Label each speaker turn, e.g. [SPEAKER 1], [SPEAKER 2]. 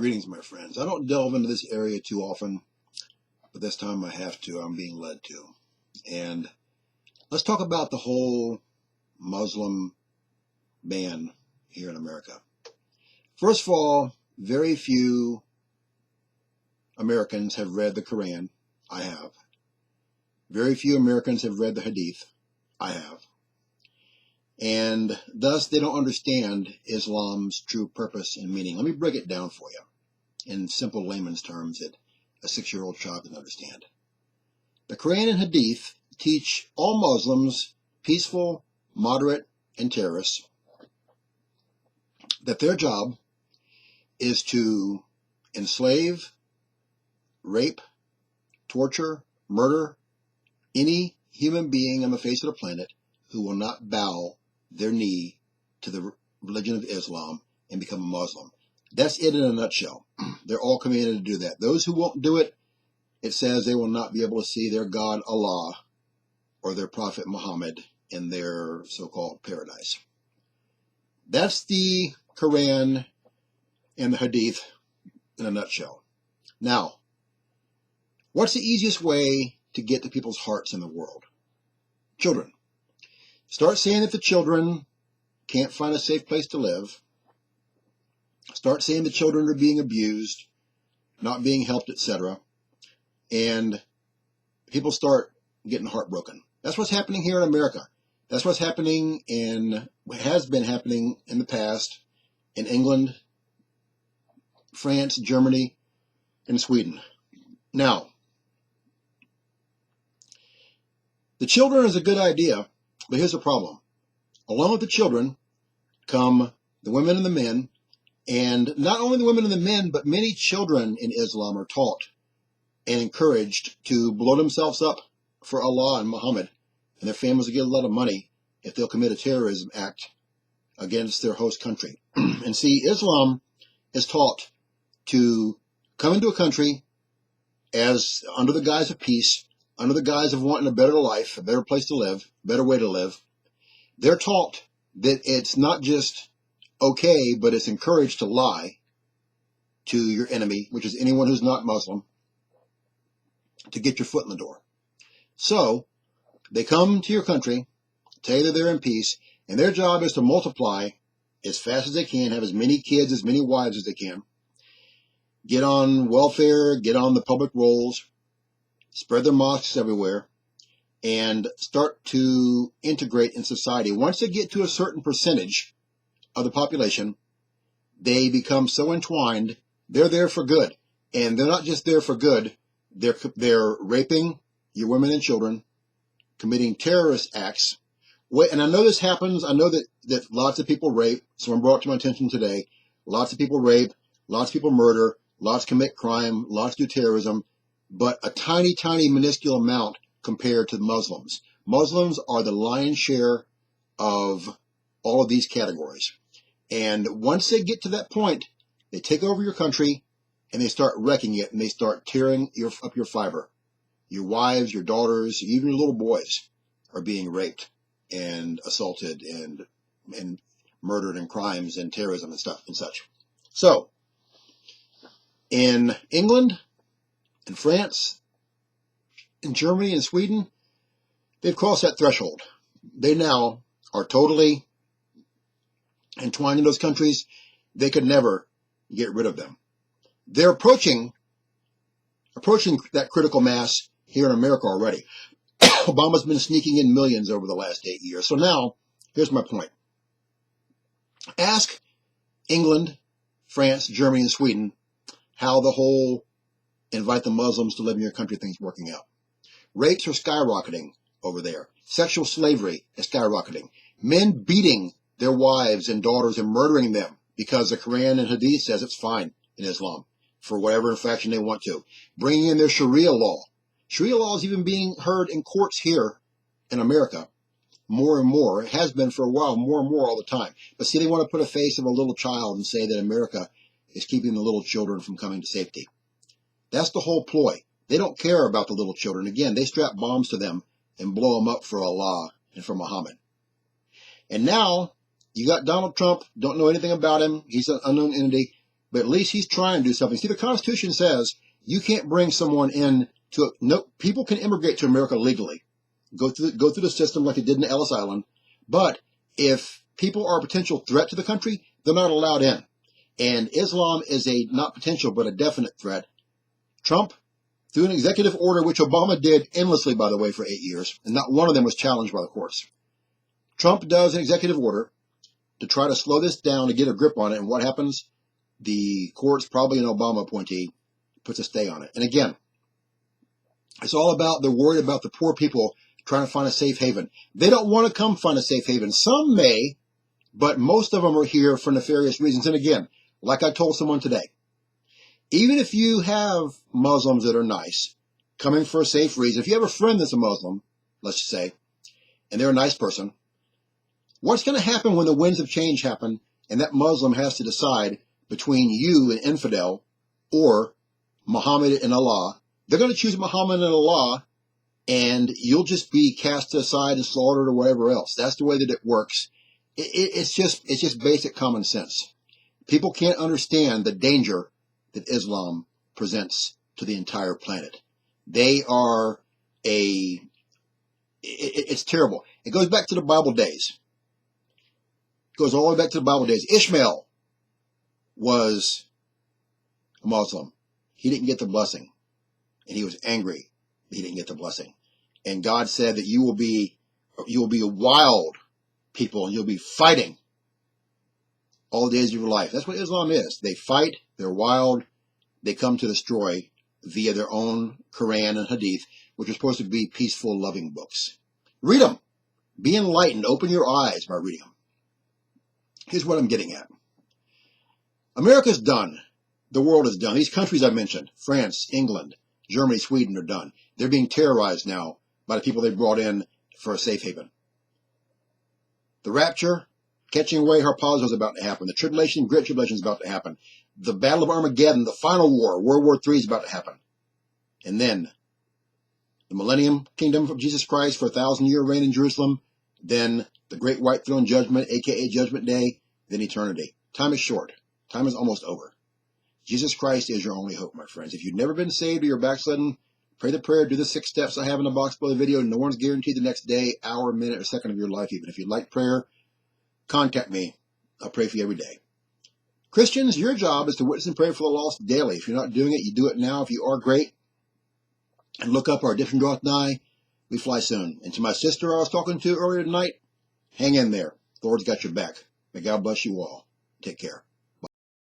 [SPEAKER 1] Greetings, my friends. I don't delve into this area too often, but this time I have to. I'm being led to. And let's talk about the whole Muslim ban here in America. First of all, very few Americans have read the Quran. I have. Very few Americans have read the Hadith. I have. And thus they don't understand Islam's true purpose and meaning. Let me break it down for you in simple layman's terms that a 6-year-old child can understand. The Quran and Hadith teach all Muslims, peaceful, moderate, and terrorists, that their job is to enslave, rape, torture, murder any human being on the face of the planet who will not bow their knee to the religion of Islam and become a Muslim. That's it in a nutshell. They're all commanded to do that. Those who won't do it, it says they will not be able to see their God Allah or their Prophet Muhammad in their so-called paradise. That's the Quran and the Hadith in a nutshell. Now, what's the easiest way to get to people's hearts in the world? Children. Start saying that the children can't find a safe place to live. Start saying the children are being abused, not being helped, etc. And people start getting heartbroken. That's what's happening here in America. That's what's happening has been happening in the past in England, France, Germany, and Sweden. Now, the children is a good idea, but here's the problem. Along with the children come the women and the men, and not only the women and the men, but many children in Islam are taught and encouraged to blow themselves up for Allah and Muhammad, and their families will get a lot of money if they'll commit a terrorism act against their host country. And see, Islam is taught to come into a country as under the guise of peace, under the guise of wanting a better life, a better place to live, a better way to live. They're taught that it's not just okay, but it's encouraged to lie to your enemy, which is anyone who's not Muslim, to get your foot in the door. So they come to your country, tell you that they're in peace, and their job is to multiply as fast as they can, have as many kids, as many wives as they can, get on welfare, get on the public rolls, spread their mosques everywhere, and start to integrate in society. Once they get to a certain percentage of the population, they become so entwined, they're there for good. And they're not just there for good, they're raping your women and children, committing terrorist acts. And I know this happens. I know that lots of people rape. Someone brought it to my attention today. Lots of people rape, lots of people murder, lots commit crime, lots do terrorism, but a tiny, tiny, minuscule amount compared to the Muslims. Muslims are the lion's share of all of these categories. And once they get to that point, they take over your country and they start wrecking it, and they start tearing up your fiber. Your wives, your daughters, even your little boys are being raped and assaulted and murdered in crimes and terrorism and stuff and such. So, in England, in France, in Germany, and Sweden, they've crossed that threshold. They now are totally entwined in those countries. They could never get rid of them. They're approaching that critical mass here in America already. Obama's been sneaking in millions over the last 8 years. So now, here's my point. Ask England, France, Germany, and Sweden how the whole invite the Muslims to live in your country thing's working out. Rapes are skyrocketing over there. Sexual slavery is skyrocketing. Men beating their wives and daughters and murdering them because the Quran and Hadith says it's fine in Islam for whatever infraction they want to. Bringing in their Sharia law. Sharia law is even being heard in courts here in America more and more. It has been for a while, more and more all the time. But see, they want to put a face of a little child and say that America is keeping the little children from coming to safety. That's the whole ploy. They don't care about the little children. Again, they strap bombs to them and blow them up for Allah and for Muhammad. And now you got Donald Trump, don't know anything about him. He's an unknown entity. but at least he's trying to do something. See, the Constitution says you can't bring someone in to, no, people can immigrate to America legally, go through the system like they did in Ellis Island, but if people are a potential threat to the country, they're not allowed in. And Islam is a not potential, but a definite threat. Trump, through an executive order, which Obama did endlessly, by the way, for 8 years, and not one of them was challenged by the courts. Trump does an executive order to try to slow this down, to get a grip on it, and what happens? The courts, probably an Obama appointee, puts a stay on it. And again, it's all about, they're worried about the poor people trying to find a safe haven. They don't want to come find a safe haven. Some may, but most of them are here for nefarious reasons. And again, like I told someone today, even if you have Muslims that are nice, coming for a safe reason, if you have a friend that's a Muslim, let's just say, and they're a nice person, what's going to happen when the winds of change happen and that Muslim has to decide between you and infidel or Muhammad and Allah? They're going to choose Muhammad and Allah, and you'll just be cast aside and slaughtered or whatever else. That's the way that it works. It's just basic common sense. People can't understand the danger that Islam presents to the entire planet. They are it's terrible. It goes back to the Bible days. It goes all the way back to the Bible days. Ishmael was a Muslim. He didn't get the blessing, and he was angry that he didn't get the blessing. And God said that you will be a wild people, and you'll be fighting all the days of your life. That's what Islam is. They fight, they're wild, they come to destroy via their own Quran and Hadith, which are supposed to be peaceful, loving books. Read them. Be enlightened. Open your eyes by reading them. Here's what I'm getting at. America's done. The world is done. These countries I mentioned, France, England, Germany, Sweden, are done. They're being terrorized now by the people they brought in for a safe haven. The rapture, catching away harpazo is about to happen. The tribulation, great tribulation is about to happen. The battle of Armageddon, the final war, World War III is about to happen. And then the millennium kingdom of Jesus Christ for 1,000-year reign in Jerusalem. Then the great white throne judgment, aka Judgment Day. Then eternity. Time is short. Time is almost over. Jesus Christ is your only hope, my friends. If you've never been saved or you're backslidden, pray the prayer, do the 6 steps I have in the box below the video. No one's guaranteed the next day, hour, minute, or second of your life. Even if you'd like prayer, contact me. I'll pray for you every day. Christians, your job is to witness and pray for the lost daily. If you're not doing it, you do it now. If you are, great. And look up, our redemption draweth nigh. We fly soon. And to my sister I was talking to earlier tonight, hang in there. The Lord's got your back. May God bless you all. Take care.